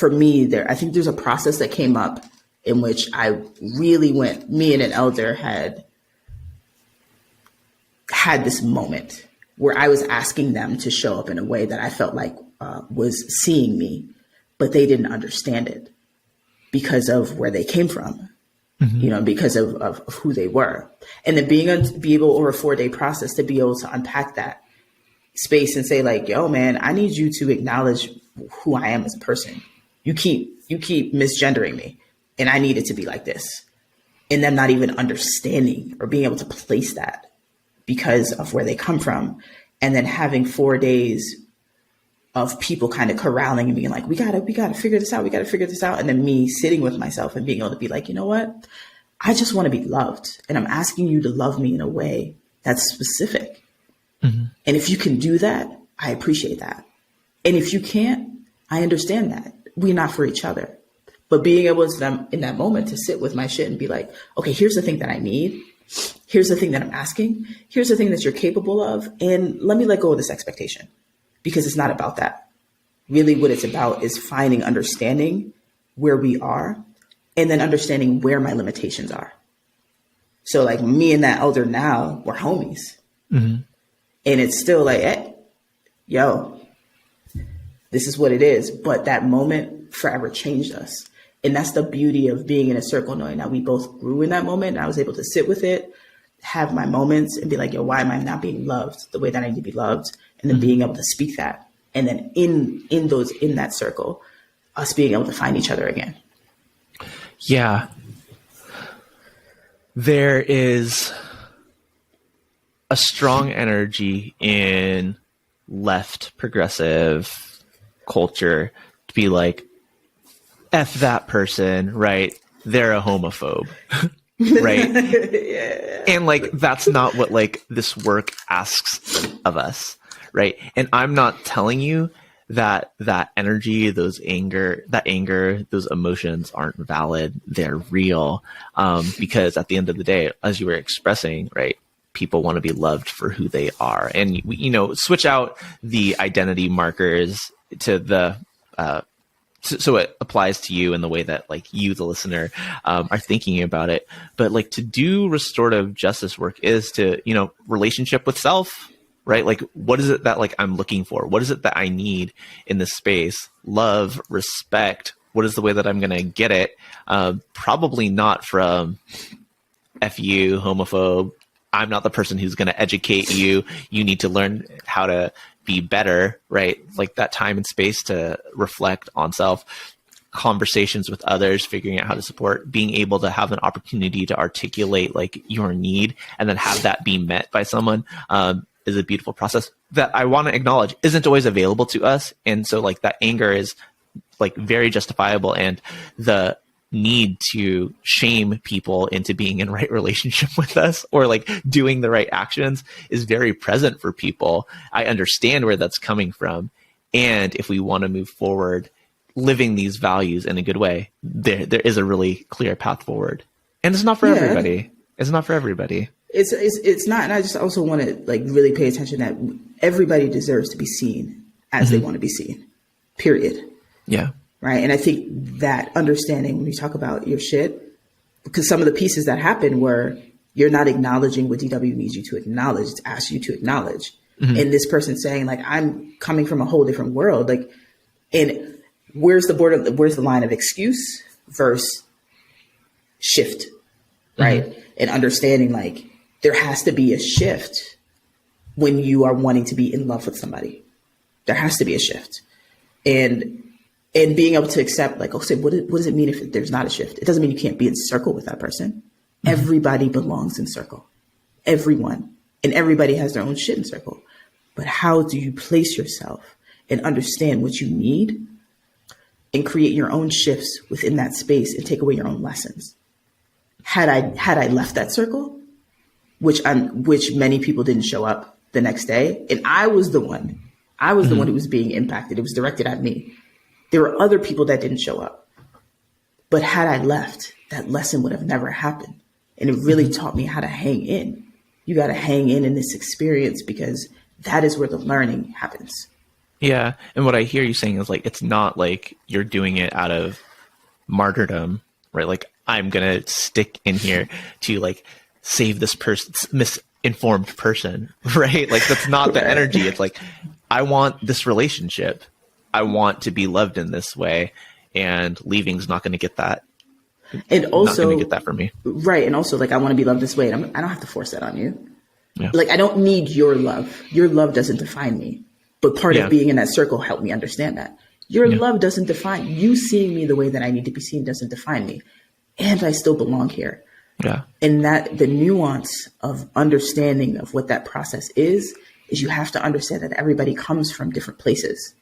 for me, I think there's a process that came up in which I really me and an elder had this moment where I was asking them to show up in a way that I felt like was seeing me, but they didn't understand it because of where they came from, because of who they were. And then be able over a 4-day process to be able to unpack that space and say like, yo, man, I need you to acknowledge who I am as a person. You keep misgendering me and I need it to be like this. And them not even understanding or being able to place that because of where they come from. And then having 4 days of people kind of corralling and being like, we gotta figure this out. We gotta figure this out. And then me sitting with myself and being able to be like, you know what? I just want to be loved. And I'm asking you to love me in a way that's specific. Mm-hmm. And if you can do that, I appreciate that. And if you can't, I understand that. We're not for each other. But being able to, in that moment, to sit with my shit and be like, okay, here's the thing that I need. Here's the thing that I'm asking. Here's the thing that you're capable of. And let me let go of this expectation because it's not about that. Really what it's about is finding understanding where we are and then understanding where my limitations are. So like me and that elder now, we're homies. Mm-hmm. And it's still like, hey, yo, this is what it is. But that moment forever changed us. And that's the beauty of being in a circle, knowing that we both grew in that moment. And I was able to sit with it, have my moments and be like, yo, why am I not being loved the way that I need to be loved? And then being able to speak that. And then in that circle, us being able to find each other again. Yeah. There is a strong energy in left progressive culture to be like, F that person, right? They're a homophobe, right? Yeah. And like, that's not what like this work asks of us, right? And I'm not telling you that energy, that anger, those emotions aren't valid. They're real. Because at the end of the day, as you were expressing, right? People want to be loved for who they are. And, switch out the identity markers to the, so it applies to you in the way that like you, the listener, are thinking about it. But like to do restorative justice work is to, relationship with self, right? Like, what is it that like I'm looking for? What is it that I need in this space? Love, respect. What is the way that I'm going to get it? Probably not from F you, homophobe. I'm not the person who's going to educate you. You need to learn how to be better, right? Like that time and space to reflect on self, conversations with others, figuring out how to support, being able to have an opportunity to articulate like your need and then have that be met by someone is a beautiful process that I want to acknowledge isn't always available to us. And so like that anger is like very justifiable, and the need to shame people into being in right relationship with us or like doing the right actions is very present for people. I understand where that's coming from. And if we want to move forward, living these values in a good way, there is a really clear path forward. And it's not for everybody. It's not for everybody. It's not. And I just also want to like really pay attention that everybody deserves to be seen as they want to be seen, period. Yeah. Right. And I think that understanding when we talk about your shit, because some of the pieces that happen were you're not acknowledging what DW needs you to acknowledge. It's asked you to acknowledge. Mm-hmm. And this person saying like, I'm coming from a whole different world. Like, and where's the border? Where's the line of excuse versus shift? Right. Mm-hmm. And understanding like there has to be a shift when you are wanting to be in love with somebody. There has to be a shift. And being able to accept, like, okay, what does it mean if there's not a shift? It doesn't mean you can't be in circle with that person. Mm-hmm. Everybody belongs in circle. Everyone. And everybody has their own shit in circle. But how do you place yourself and understand what you need and create your own shifts within that space and take away your own lessons? Had I left that circle, which many people didn't show up the next day, and I was the one who was being impacted. It was directed at me. There were other people that didn't show up. But had I left, that lesson would have never happened. And it really taught me how to hang in. You got to hang in this experience because that is where the learning happens. Yeah. And what I hear you saying is like, it's not like you're doing it out of martyrdom, right? Like, I'm going to stick in here to like save this person, misinformed person, right? Like, that's not the energy. It's like, I want this relationship. I want to be loved in this way, and leaving's not going to get that. And also, not going to get that for me. Right. And also, like, I want to be loved this way. And I don't have to force that on you. Yeah. Like, I don't need your love. Your love doesn't define me. But part of being in that circle helped me understand that. Your love doesn't define you. Seeing me the way that I need to be seen doesn't define me. And I still belong here. Yeah. And that the nuance of understanding of what that process is you have to understand that everybody comes from different places.